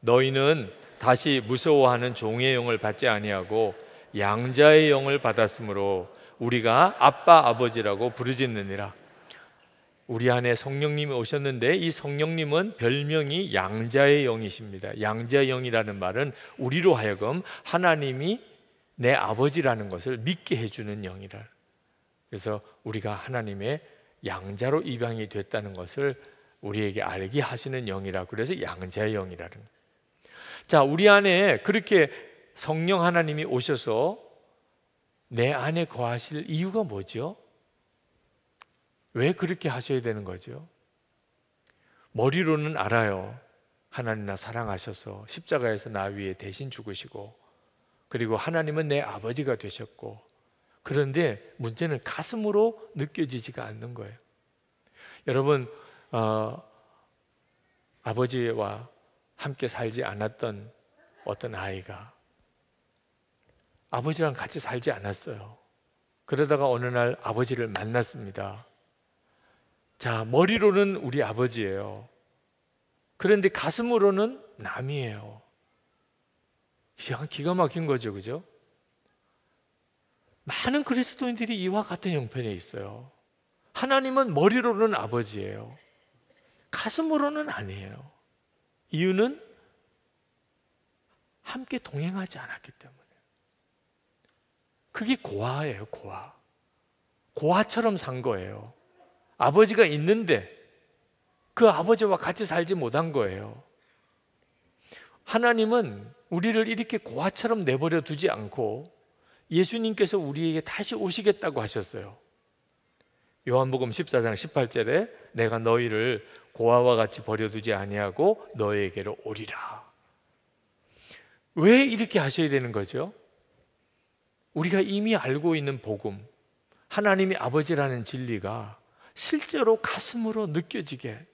너희는 다시 무서워하는 종의 영을 받지 아니하고 양자의 영을 받았으므로 우리가 아빠 아버지라고 부르짖느니라. 우리 안에 성령님이 오셨는데 이 성령님은 별명이 양자의 영이십니다. 양자의 영이라는 말은 우리로 하여금 하나님이 내 아버지라는 것을 믿게 해주는 영이라. 그래서 우리가 하나님의 양자로 입양이 됐다는 것을 우리에게 알게 하시는 영이라. 그래서 양자의 영이라는 거예요. 자, 우리 안에 그렇게 성령 하나님이 오셔서 내 안에 거하실 이유가 뭐죠? 왜 그렇게 하셔야 되는 거죠? 머리로는 알아요. 하나님 나 사랑하셔서 십자가에서 나 위에 대신 죽으시고 그리고 하나님은 내 아버지가 되셨고, 그런데 문제는 가슴으로 느껴지지가 않는 거예요. 여러분, 아버지와 함께 살지 않았던 어떤 아이가 아버지랑 같이 살지 않았어요. 그러다가 어느 날 아버지를 만났습니다. 자, 머리로는 우리 아버지예요. 그런데 가슴으로는 남이에요. 기가 막힌 거죠, 그죠? 많은 그리스도인들이 이와 같은 형편에 있어요. 하나님은 머리로는 아버지예요. 가슴으로는 아니에요. 이유는 함께 동행하지 않았기 때문에. 그게 고아예요, 고아. 고아처럼 산 거예요. 아버지가 있는데 그 아버지와 같이 살지 못한 거예요. 하나님은 우리를 이렇게 고아처럼 내버려 두지 않고 예수님께서 우리에게 다시 오시겠다고 하셨어요. 요한복음 14장 18절에 내가 너희를 고아와 같이 버려두지 아니하고 너희에게로 오리라. 왜 이렇게 하셔야 되는 거죠? 우리가 이미 알고 있는 복음, 하나님이 아버지라는 진리가 실제로 가슴으로 느껴지게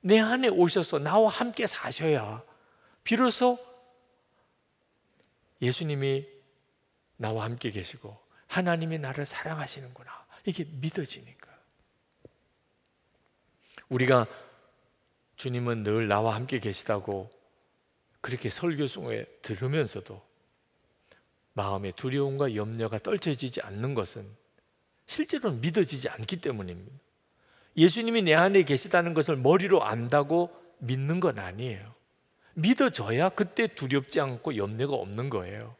내 안에 오셔서 나와 함께 사셔야 비로소 예수님이 나와 함께 계시고 하나님이 나를 사랑하시는구나, 이게 믿어지니까. 우리가 주님은 늘 나와 함께 계시다고 그렇게 설교송에 들으면서도 마음에 두려움과 염려가 떨쳐지지 않는 것은 실제로는 믿어지지 않기 때문입니다. 예수님이 내 안에 계시다는 것을 머리로 안다고 믿는 건 아니에요. 믿어져야 그때 두렵지 않고 염려가 없는 거예요.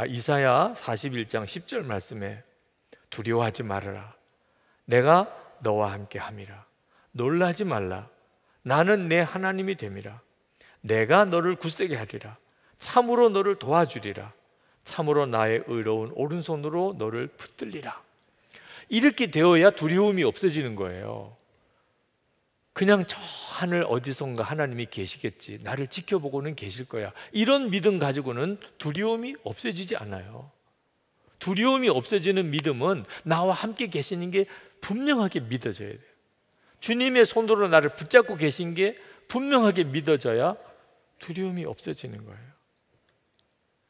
이사야 41장 10절 말씀에 두려워하지 말아라. 내가 너와 함께 함이라. 놀라지 말라. 나는 내 하나님이 됨이라. 내가 너를 굳세게 하리라. 참으로 너를 도와주리라. 참으로 나의 의로운 오른손으로 너를 붙들리라. 이렇게 되어야 두려움이 없어지는 거예요. 그냥 저 하늘 어디선가 하나님이 계시겠지, 나를 지켜보고는 계실 거야, 이런 믿음 가지고는 두려움이 없어지지 않아요. 두려움이 없어지는 믿음은 나와 함께 계시는 게 분명하게 믿어져야 돼요. 주님의 손으로 나를 붙잡고 계신 게 분명하게 믿어져야 두려움이 없어지는 거예요.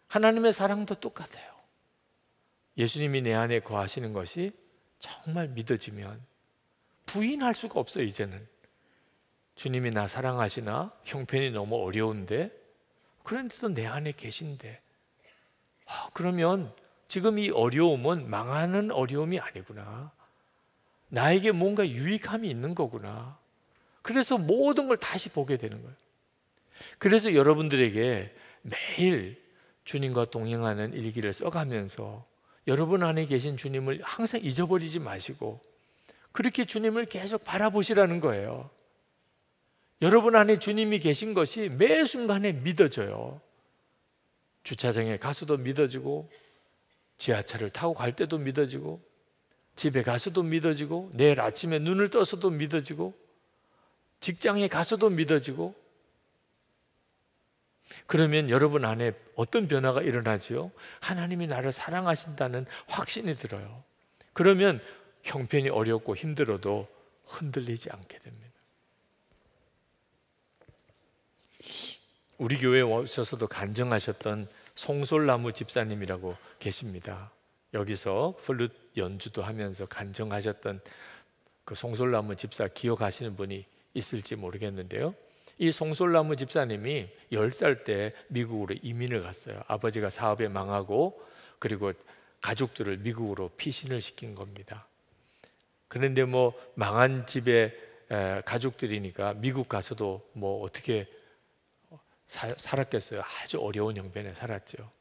하나님의 사랑도 똑같아요. 예수님이 내 안에 거하시는 것이 정말 믿어지면 부인할 수가 없어요. 이제는 주님이 나 사랑하시나, 형편이 너무 어려운데, 그런데도 내 안에 계신데, 그러면 지금 이 어려움은 망하는 어려움이 아니구나, 나에게 뭔가 유익함이 있는 거구나. 그래서 모든 걸 다시 보게 되는 거예요. 그래서 여러분들에게 매일 주님과 동행하는 일기를 써가면서 여러분 안에 계신 주님을 항상 잊어버리지 마시고 그렇게 주님을 계속 바라보시라는 거예요. 여러분 안에 주님이 계신 것이 매 순간에 믿어져요. 주차장에 가서도 믿어지고, 지하철을 타고 갈 때도 믿어지고, 집에 가서도 믿어지고, 내일 아침에 눈을 떠서도 믿어지고, 직장에 가서도 믿어지고, 그러면 여러분 안에 어떤 변화가 일어나지요? 하나님이 나를 사랑하신다는 확신이 들어요. 그러면 형편이 어렵고 힘들어도 흔들리지 않게 됩니다. 우리 교회에 오셔서도 간증하셨던 송솔나무 집사님이라고 계십니다. 여기서 플룻 연주도 하면서 간증하셨던 그 송솔나무 집사 기억하시는 분이 있을지 모르겠는데요. 이 송솔나무 집사님이 10살 때 미국으로 이민을 갔어요. 아버지가 사업에 망하고 그리고 가족들을 미국으로 피신을 시킨 겁니다. 그런데 뭐 망한 집에 가족들이니까 미국 가서도 뭐 어떻게 살았겠어요. 아주 어려운 형편에 살았죠.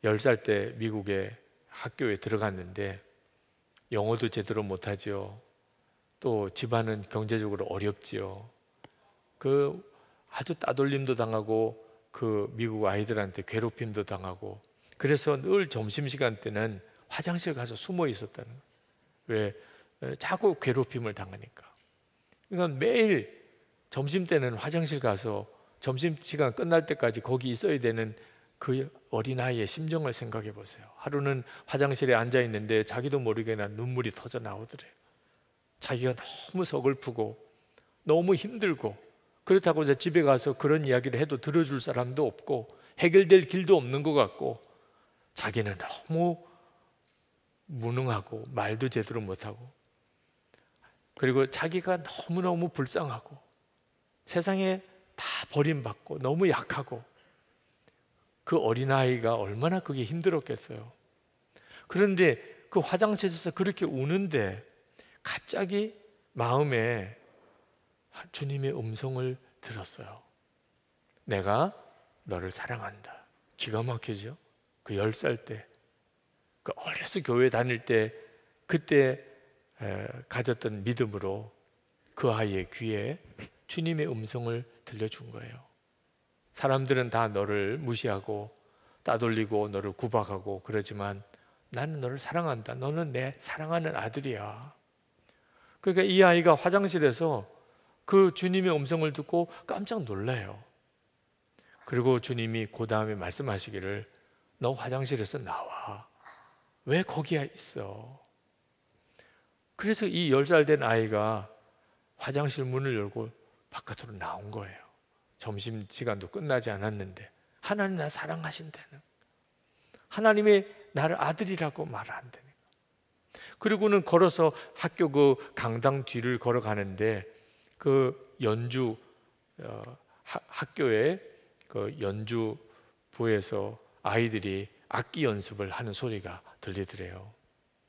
10살 때 미국에 학교에 들어갔는데 영어도 제대로 못하지요. 또 집안은 경제적으로 어렵지요. 그 아주 따돌림도 당하고 그 미국 아이들한테 괴롭힘도 당하고, 그래서 늘 점심시간 때는 화장실 가서 숨어 있었다는 거예요. 왜? 자꾸 괴롭힘을 당하니까. 그러니까 매일 점심 때는 화장실 가서 점심시간 끝날 때까지 거기 있어야 되는 그 어린아이의 심정을 생각해 보세요. 하루는 화장실에 앉아 있는데 자기도 모르게나 눈물이 터져 나오더래요. 자기가 너무 서글프고 너무 힘들고, 그렇다고 이제 집에 가서 그런 이야기를 해도 들어줄 사람도 없고 해결될 길도 없는 것 같고, 자기는 너무 무능하고 말도 제대로 못하고, 그리고 자기가 너무너무 불쌍하고 세상에 다 버림받고 너무 약하고, 그 어린아이가 얼마나 그게 힘들었겠어요. 그런데 그 화장실에서 그렇게 우는데 갑자기 마음에 주님의 음성을 들었어요. 내가 너를 사랑한다. 기가 막히죠? 그 10살 때, 그 어려서 교회 다닐 때 그때 가졌던 믿음으로 그 아이의 귀에 주님의 음성을 들려준 거예요. 사람들은 다 너를 무시하고 따돌리고 너를 구박하고 그러지만 나는 너를 사랑한다. 너는 내 사랑하는 아들이야. 그러니까 이 아이가 화장실에서 그 주님의 음성을 듣고 깜짝 놀라요. 그리고 주님이 그 다음에 말씀하시기를 너 화장실에서 나와. 왜 거기에 있어? 그래서 이 10살 된 아이가 화장실 문을 열고 바깥으로 나온 거예요. 점심시간도 끝나지 않았는데 하나님 나 사랑하신다는, 하나님이 나를 아들이라고 말한다니까. 그리고는 걸어서 학교 그 강당 뒤를 걸어가는데 그 연주 학교에 그 연주부에서 아이들이 악기 연습을 하는 소리가 들리더래요.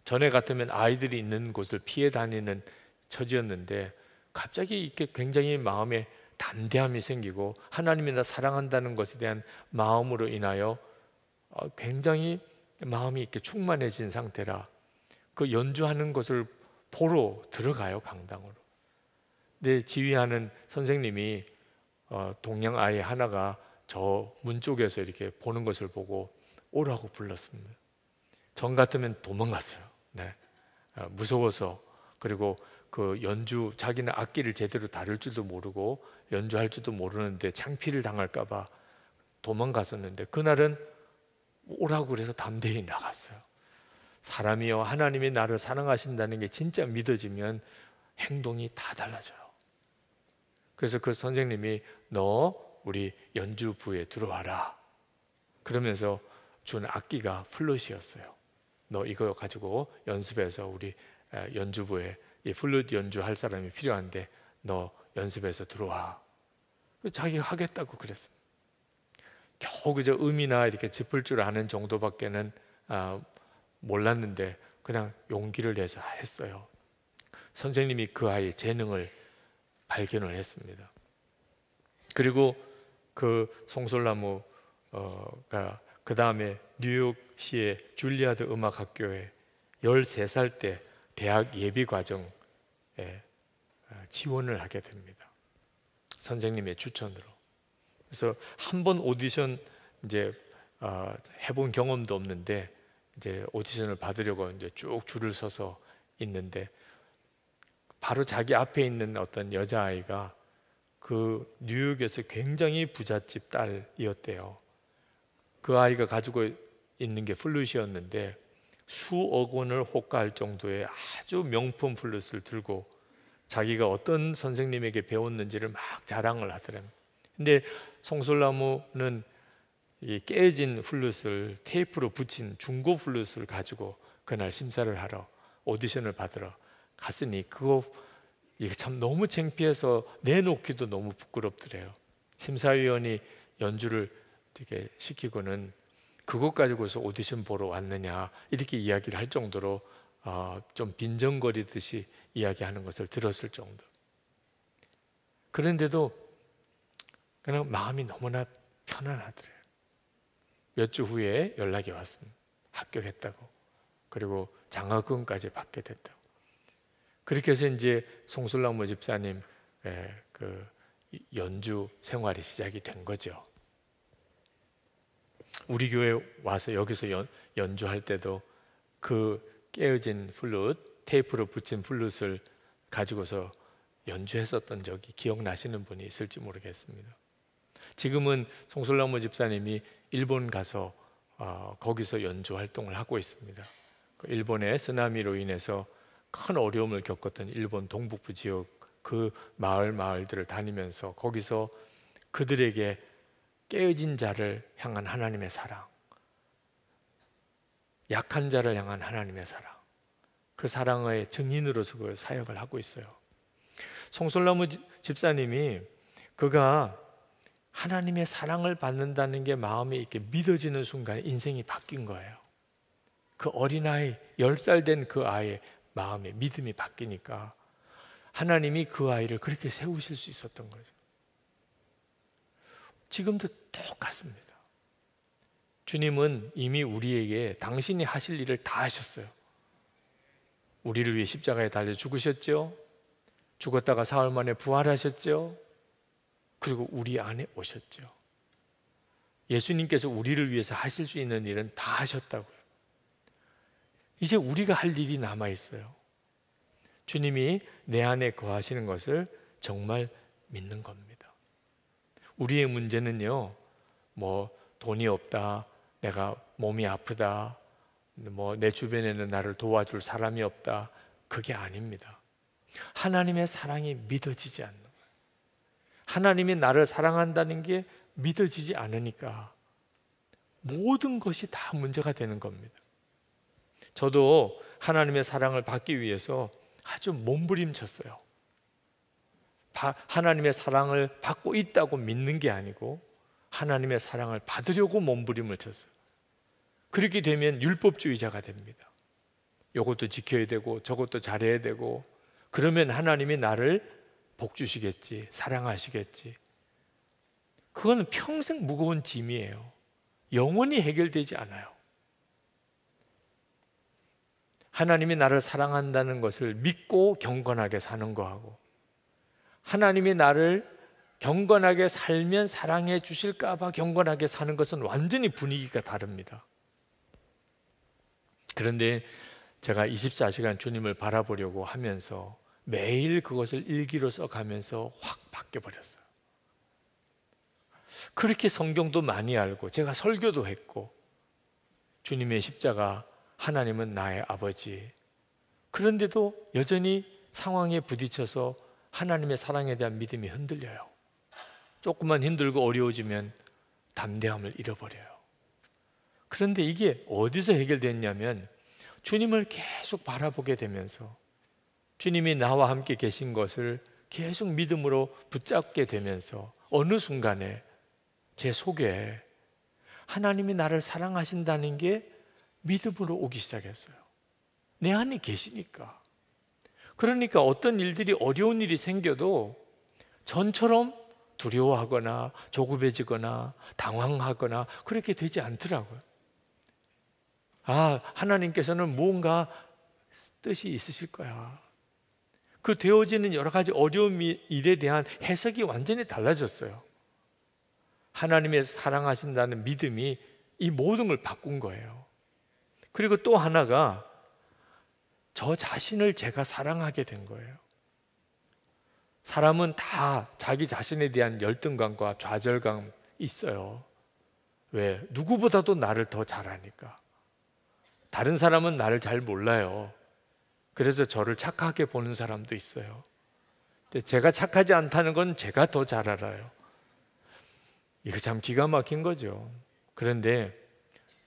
전에 같으면 아이들이 있는 곳을 피해 다니는 처지였는데 갑자기 이렇게 굉장히 마음에 담대함이 생기고 하나님이 나 사랑한다는 것에 대한 마음으로 인하여 굉장히 마음이 이렇게 충만해진 상태라 그 연주하는 것을 보러 들어가요, 강당으로. 근데 지휘하는 선생님이 동양 아이 하나가 저 문 쪽에서 이렇게 보는 것을 보고 오라고 불렀습니다. 전 같으면 도망갔어요. 네. 무서워서. 그리고 그 연주, 자기는 악기를 제대로 다룰 줄도 모르고 연주할 줄도 모르는데 창피를 당할까 봐 도망갔었는데 그날은 오라고 그래서 담대히 나갔어요. 사람이요, 하나님이 나를 사랑하신다는 게 진짜 믿어지면 행동이 다 달라져요. 그래서 그 선생님이 너 우리 연주부에 들어와라 그러면서 준 악기가 플룻이었어요. 너 이거 가지고 연습해서 우리 연주부에 이 플룻 연주할 사람이 필요한데 너 연습해서 들어와. 자기가 하겠다고 그랬습니다. 겨우 그저 음이나 이렇게 짚을 줄 아는 정도밖에는 몰랐는데 그냥 용기를 내서 했어요. 선생님이 그 아이의 재능을 발견을 했습니다. 그리고 그 송솔나무가 그 다음에 뉴욕시의 줄리아드 음악학교에 13살 때 대학 예비과정에 지원을 하게 됩니다. 선생님의 추천으로. 그래서 한 번 오디션 이제 해본 경험도 없는데 이제 오디션을 받으려고 이제 쭉 줄을 서서 있는데 바로 자기 앞에 있는 어떤 여자아이가 그 뉴욕에서 굉장히 부잣집 딸이었대요. 그 아이가 가지고 있는 게 플룻이었는데 수억 원을 호가할 정도의 아주 명품 플룻을 들고 자기가 어떤 선생님에게 배웠는지를 막 자랑을 하더래요. 근데 송솔나무는 이 깨진 플룻을 테이프로 붙인 중고 플룻을 가지고 그날 심사를 하러 오디션을 받으러 갔으니 이게 참 너무 창피해서 내놓기도 너무 부끄럽더래요. 심사위원이 연주를 되게 시키고는 그것 가지고서 오디션 보러 왔느냐 이렇게 이야기를 할 정도로 좀 빈정거리듯이 이야기하는 것을 들었을 정도. 그런데도 그냥 마음이 너무나 편안하더래요. 몇 주 후에 연락이 왔습니다. 합격했다고. 그리고 장학금까지 받게 됐다고. 그렇게 해서 이제 송솔나무 집사님 그 연주 생활이 시작이 된 거죠. 우리 교회 와서 여기서 연주할 때도 그 깨어진 플룻, 테이프로 붙인 플룻을 가지고서 연주했었던 적이 기억나시는 분이 있을지 모르겠습니다. 지금은 송솔나무 집사님이 일본 가서 거기서 연주 활동을 하고 있습니다. 일본의 쓰나미로 인해서 큰 어려움을 겪었던 일본 동북부 지역 그 마을들을 다니면서 거기서 그들에게 깨어진 자를 향한 하나님의 사랑, 약한 자를 향한 하나님의 사랑, 그 사랑의 증인으로서 그 사역을 하고 있어요. 송솔나무 집사님이 그가 하나님의 사랑을 받는다는 게 마음에 이렇게 믿어지는 순간에 인생이 바뀐 거예요. 그 어린아이 10살 된 그 아이의 마음에 믿음이 바뀌니까 하나님이 그 아이를 그렇게 세우실 수 있었던 거죠. 지금도 똑같습니다. 주님은 이미 우리에게 당신이 하실 일을 다 하셨어요. 우리를 위해 십자가에 달려 죽으셨죠. 죽었다가 사흘 만에 부활하셨죠. 그리고 우리 안에 오셨죠. 예수님께서 우리를 위해서 하실 수 있는 일은 다 하셨다고요. 이제 우리가 할 일이 남아있어요. 주님이 내 안에 거하시는 것을 정말 믿는 겁니다. 우리의 문제는요, 뭐 돈이 없다, 내가 몸이 아프다, 뭐 내 주변에는 나를 도와줄 사람이 없다, 그게 아닙니다. 하나님의 사랑이 믿어지지 않는 거예요. 하나님이 나를 사랑한다는 게 믿어지지 않으니까 모든 것이 다 문제가 되는 겁니다. 저도 하나님의 사랑을 받기 위해서 아주 몸부림쳤어요. 하나님의 사랑을 받고 있다고 믿는 게 아니고 하나님의 사랑을 받으려고 몸부림을 쳤어요. 그렇게 되면 율법주의자가 됩니다. 이것도 지켜야 되고 저것도 잘해야 되고, 그러면 하나님이 나를 복 주시겠지, 사랑하시겠지. 그건 평생 무거운 짐이에요. 영원히 해결되지 않아요. 하나님이 나를 사랑한다는 것을 믿고 경건하게 사는 거하고, 하나님이 나를 경건하게 살면 사랑해 주실까 봐 경건하게 사는 것은 완전히 분위기가 다릅니다. 그런데 제가 24시간 주님을 바라보려고 하면서 매일 그것을 일기로 써가면서 확 바뀌어버렸어요. 그렇게 성경도 많이 알고 제가 설교도 했고, 주님의 십자가, 하나님은 나의 아버지, 그런데도 여전히 상황에 부딪혀서 하나님의 사랑에 대한 믿음이 흔들려요. 조금만 힘들고 어려워지면 담대함을 잃어버려요. 그런데 이게 어디서 해결됐냐면 주님을 계속 바라보게 되면서 주님이 나와 함께 계신 것을 계속 믿음으로 붙잡게 되면서 어느 순간에 제 속에 하나님이 나를 사랑하신다는 게 믿음으로 오기 시작했어요. 내 안에 계시니까. 그러니까 어떤 일들이, 어려운 일이 생겨도 전처럼 두려워하거나 조급해지거나 당황하거나 그렇게 되지 않더라고요. 아, 하나님께서는 무언가 뜻이 있으실 거야. 그 되어지는 여러 가지 어려운 일에 대한 해석이 완전히 달라졌어요. 하나님의 사랑하신다는 믿음이 이 모든 걸 바꾼 거예요. 그리고 또 하나가 저 자신을 제가 사랑하게 된 거예요. 사람은 다 자기 자신에 대한 열등감과 좌절감 있어요. 왜? 누구보다도 나를 더 잘 아니까. 다른 사람은 나를 잘 몰라요. 그래서 저를 착하게 보는 사람도 있어요. 근데 제가 착하지 않다는 건 제가 더 잘 알아요. 이거 참 기가 막힌 거죠. 그런데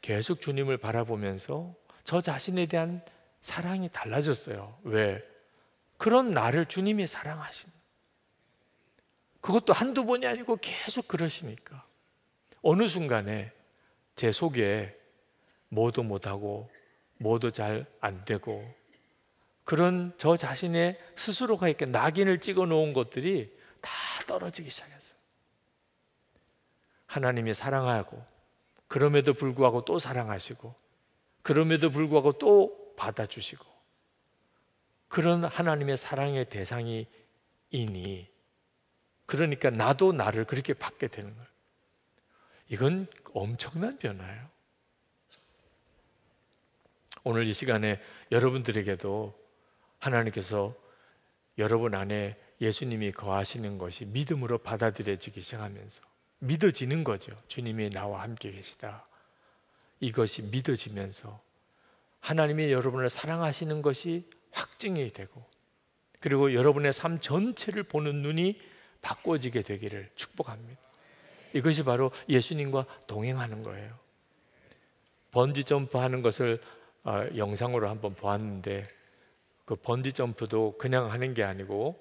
계속 주님을 바라보면서 저 자신에 대한 사랑이 달라졌어요. 왜? 그런 나를 주님이 사랑하시는, 그것도 한두 번이 아니고 계속 그러시니까 어느 순간에 제 속에 뭐도 못하고 뭐도 잘 안 되고 그런 저 자신의 스스로가 이렇게 낙인을 찍어 놓은 것들이 다 떨어지기 시작했어요. 하나님이 사랑하고 그럼에도 불구하고 또 사랑하시고 그럼에도 불구하고 또 받아주시고 그런 하나님의 사랑의 대상이니, 그러니까 나도 나를 그렇게 받게 되는 거예요. 이건 엄청난 변화예요. 오늘 이 시간에 여러분들에게도 하나님께서 여러분 안에 예수님이 거하시는 것이 믿음으로 받아들여지기 시작하면서 믿어지는 거죠. 주님이 나와 함께 계시다. 이것이 믿어지면서 하나님이 여러분을 사랑하시는 것이 확증이 되고, 그리고 여러분의 삶 전체를 보는 눈이 바꿔지게 되기를 축복합니다. 이것이 바로 예수님과 동행하는 거예요. 번지 점프 하는 것을 영상으로 한번 보았는데, 그 번지 점프도 그냥 하는 게 아니고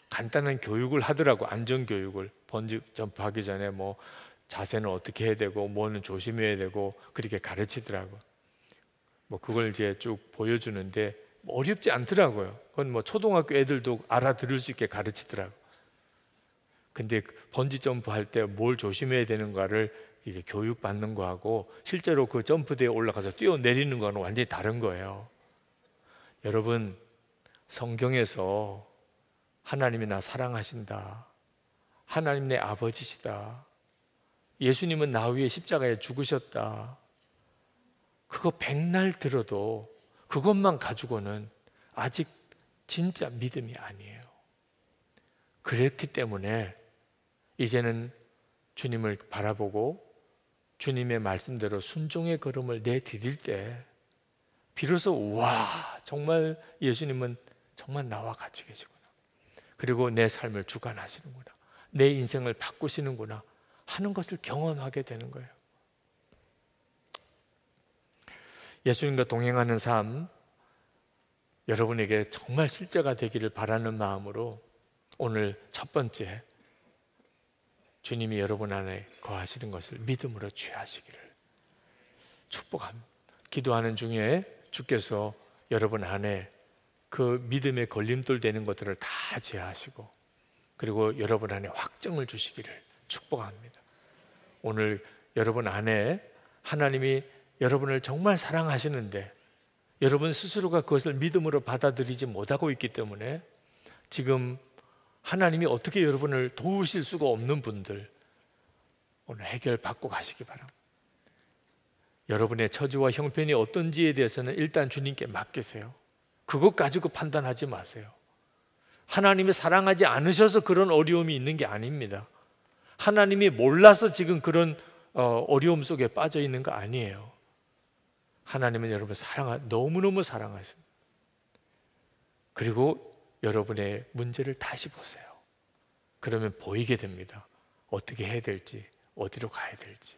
간단한 교육을 하더라고. 안전 교육을. 번지 점프 하기 전에 뭐 자세는 어떻게 해야 되고 뭐는 조심해야 되고 그렇게 가르치더라고. 뭐 그걸 이제 쭉 보여주는데 어렵지 않더라고요. 그건 뭐 초등학교 애들도 알아들을 수 있게 가르치더라고. 근데 번지 점프 할 때 뭘 조심해야 되는가를 이게 교육받는 거하고 실제로 그 점프대에 올라가서 뛰어내리는 거는 완전히 다른 거예요. 여러분, 성경에서 하나님이 나 사랑하신다, 하나님 내 아버지시다, 예수님은 나 위해 십자가에 죽으셨다, 그거 백날 들어도 그것만 가지고는 아직 진짜 믿음이 아니에요. 그렇기 때문에 이제는 주님을 바라보고 주님의 말씀대로 순종의 걸음을 내디딜 때 비로소 와, 정말 예수님은 정말 나와 같이 계시구나, 그리고 내 삶을 주관하시는구나, 내 인생을 바꾸시는구나 하는 것을 경험하게 되는 거예요. 예수님과 동행하는 삶, 여러분에게 정말 실제가 되기를 바라는 마음으로 오늘 첫 번째, 주님이 여러분 안에 거하시는 것을 믿음으로 취하시기를 축복합니다. 기도하는 중에 주께서 여러분 안에 그 믿음에 걸림돌 되는 것들을 다 제하시고 그리고 여러분 안에 확증을 주시기를 축복합니다. 오늘 여러분 안에 하나님이 여러분을 정말 사랑하시는데 여러분 스스로가 그것을 믿음으로 받아들이지 못하고 있기 때문에 지금 하나님이 어떻게 여러분을 도우실 수가 없는 분들, 오늘 해결받고 가시기 바랍니다. 여러분의 처지와 형편이 어떤지에 대해서는 일단 주님께 맡기세요. 그것 가지고 판단하지 마세요. 하나님이 사랑하지 않으셔서 그런 어려움이 있는 게 아닙니다. 하나님이 몰라서 지금 그런 어려움 속에 빠져 있는 거 아니에요. 하나님은 여러분 너무너무 사랑하십니다. 그리고 여러분의 문제를 다시 보세요. 그러면 보이게 됩니다. 어떻게 해야 될지, 어디로 가야 될지.